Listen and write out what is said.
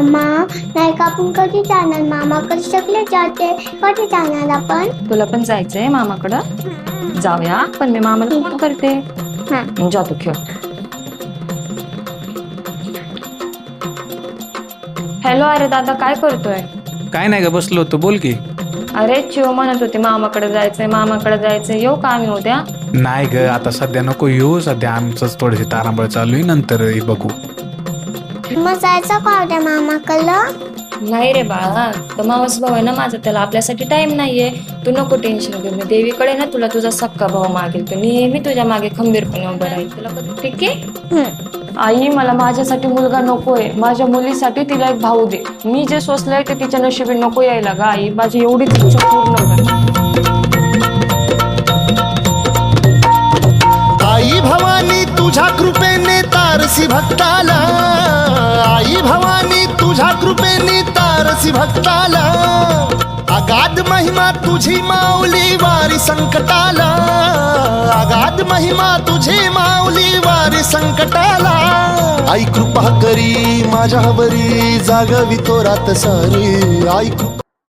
मामा नाही का आपण कधी जाणार मामाकडे सगळे जाते कधी जाणार आपण तुला पण जायचंय मामाकडं जाऊया पण मी मामाला फोन करते जातो खेळ हॅलो अरे दादा काय करतोय काय नाही ग बसलो होतो बोल की अरे चिव म्हणत होती मामाकडे जायचंय येऊ का आम्ही उद्या नाही ग आता सध्या नको येऊ सध्या आमचंच थोडीशी तारांबळ चालू आहे नंतर बघू मग जायचं का उद्या मामाकडं नाही रे बाळा तर मावस भाऊ आहे ना माझा त्याला आपल्यासाठी टाइम नाहीये तू नको टेन्शन घेऊ मी देवीकडे ना तुला तुझा सक्का भाऊ मागेल तो नेहमी तुझ्या मागे खंबीरपणे उभं राहील तुला कधी ठीक आहे आई मला माझ्यासाठी मुलगा नकोय माझ्या मुलीसाठी तिला एक भाऊ दे मी जे सोचलंय ते तिच्या नशिबी नको यायला ग आई माझी एवढीच इच्छा पूर्ण कर आई भवानी तुझ्या कृपेने तारसी भक्ताला आई भवानी तुझ्या कृपेने तारसी भक्ताला अगाध महिमा तुझी माऊली वारी संकटाला अगाध महिमा तुझी माऊली वारी संकटाला आई कृपा करी माझ्यावरी जागवी तो रात सारी आई कृपा